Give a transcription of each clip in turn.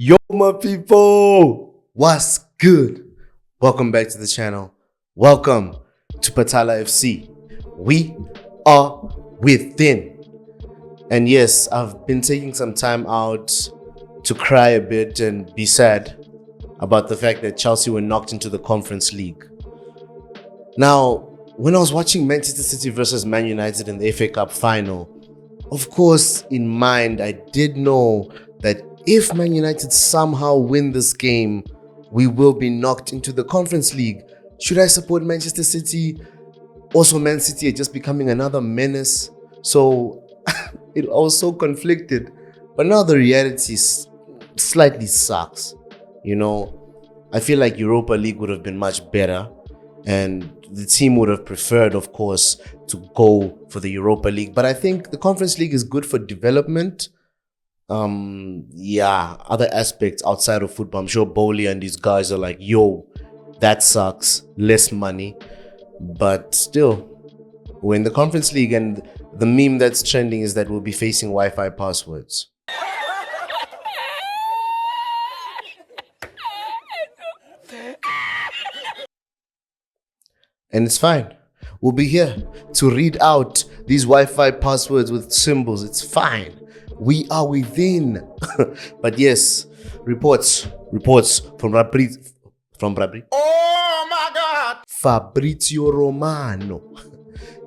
Yo, my people, what's good? Welcome back to the channel. Welcome to Patala FC. We are within. And yes, I've been taking some time out to cry a bit and be sad about the fact that Chelsea were knocked into the Conference League. Now, when I was watching Manchester City versus Man United in the FA Cup final, of course, in mind, I did know that if Man United somehow win this game, we will be knocked into the Conference League. Should I support Manchester City? Also, Man City are just becoming another menace. So I was so conflicted. But now the reality slightly sucks. You know, I feel like Europa League would have been much better. And the team would have preferred, of course, to go for the Europa League. But I think the Conference League is good for development. Other aspects outside of football. I'm sure Bowley and these guys are like, yo, that sucks. Less money. But still, we're in the Conference League, and the meme that's trending is that we'll be facing Wi-Fi passwords. And it's fine. We'll be here to read out these Wi-Fi passwords with symbols. It's fine. We are within. But yes, reports from oh my God! Fabrizio Romano.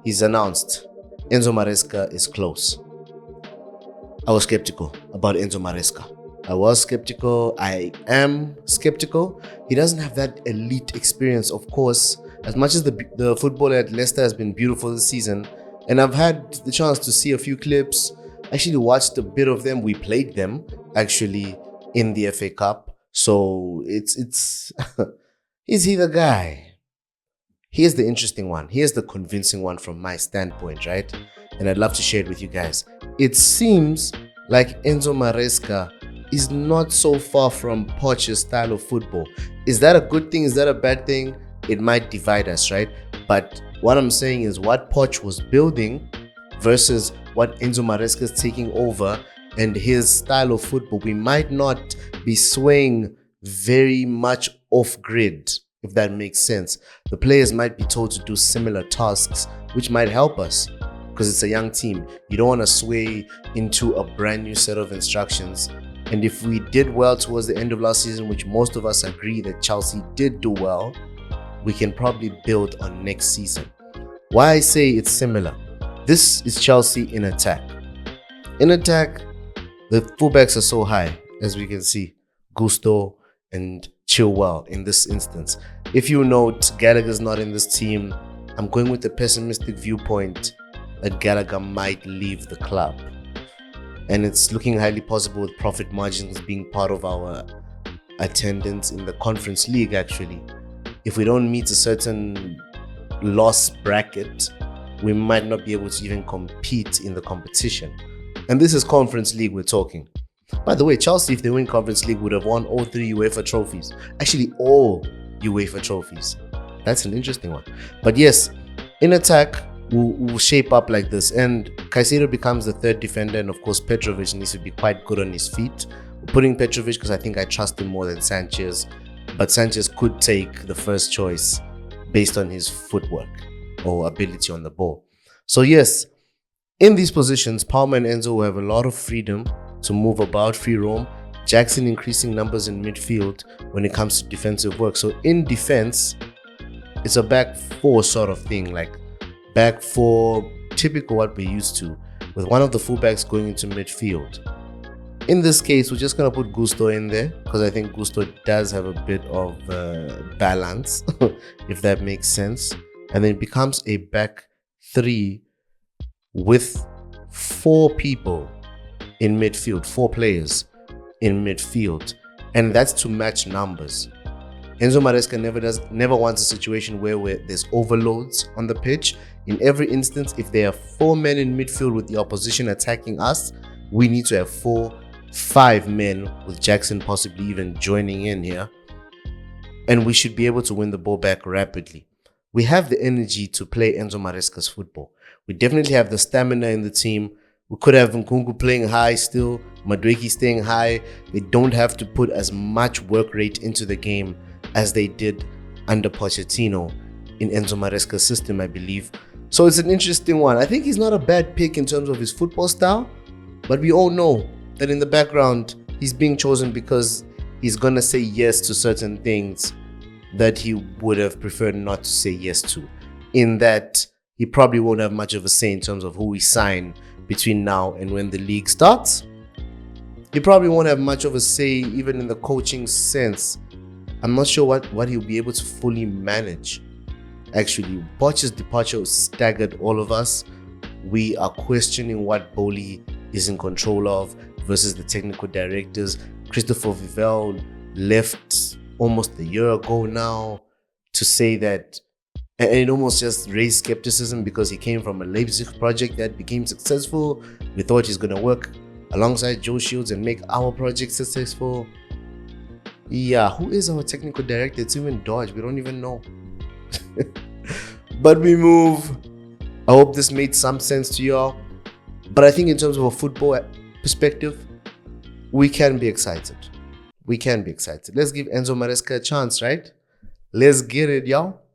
He's announced Enzo Maresca is close. I was skeptical about Enzo Maresca. I am skeptical. He doesn't have that elite experience, of course. As much as the football at Leicester has been beautiful this season, and I've had the chance to see a few clips, actually watched a bit of them. We played them actually in the FA Cup. So it's is he the guy? Here's the interesting one. Here's the convincing one from my standpoint, right? And I'd love to share it with you guys. It seems like Enzo Maresca is not so far from Poch's style of football. Is that a good thing? Is that a bad thing? It might divide us, right? But what I'm saying is what Poch was building versus what Enzo Maresca is taking over and his style of football, we might not be swaying very much off grid, if that makes sense. The players might be told to do similar tasks, which might help us because it's a young team. You don't want to sway into a brand new set of instructions. And if we did well towards the end of last season, which most of us agree that Chelsea did do well, we can probably build on next season. Why I say it's similar. This is Chelsea in attack. In attack, the fullbacks are so high, as we can see. Gusto and Chilwell in this instance. If you note, Gallagher's not in this team. I'm going with the pessimistic viewpoint that Gallagher might leave the club. And it's looking highly possible with profit margins being part of our attendance in the Conference League, actually. If we don't meet a certain loss bracket, we might not be able to even compete in the competition. And this is Conference League we're talking. By the way, Chelsea, if they win Conference League, would have won all 3 UEFA trophies. Actually, all UEFA trophies. That's an interesting one. But yes, in attack, we'll shape up like this. And Caicedo becomes the third defender. And of course, Petrovic needs to be quite good on his feet. We're putting Petrovic because I think I trust him more than Sanchez. But Sanchez could take the first choice based on his footwork or ability on the ball. So yes, in these positions, Palmer and Enzo will have a lot of freedom to move about, free roam. Jackson increasing numbers in midfield when it comes to defensive work. So in defense, it's a back four sort of thing, like back four, typical what we're used to, with one of the fullbacks going into midfield. In this case, we're just going to put Gusto in there because I think Gusto does have a bit of balance, if that makes sense. And then it becomes a back three with 4 people in midfield, 4 players in midfield. And that's to match numbers. Enzo Maresca never wants a situation where there's overloads on the pitch. In every instance, if there are 4 men in midfield with the opposition attacking us, we need to have 5 men, with Jackson possibly even joining in here, and we should be able to win the ball back rapidly. We have the energy to play Enzo Maresca's football. We definitely have the stamina in the team. We could have Nkunku playing high still, Madueke staying high. They don't have to put as much work rate into the game as they did under Pochettino in Enzo Maresca's system, I believe. So it's an interesting one. I think he's not a bad pick in terms of his football style, but we all know that in the background, he's being chosen because he's going to say yes to certain things that he would have preferred not to say yes to. In that, he probably won't have much of a say in terms of who we sign between now and when the league starts. He probably won't have much of a say even in the coaching sense. I'm not sure what he'll be able to fully manage. Actually, Poch's departure staggered all of us. We are questioning what Boli is in control of versus the technical directors. Christopher Vivell left almost a year ago now to say that, and it almost just raised skepticism because he came from a Leipzig project that became successful. We thought he's going to work alongside Joe Shields and make our project successful. Yeah, who is our technical director? It's even Dodge. We don't even know. But we move. I hope this made some sense to y'all. But I think in terms of a football perspective, we can be excited. We can be excited. Let's give Enzo Maresca a chance, right? Let's get it, y'all.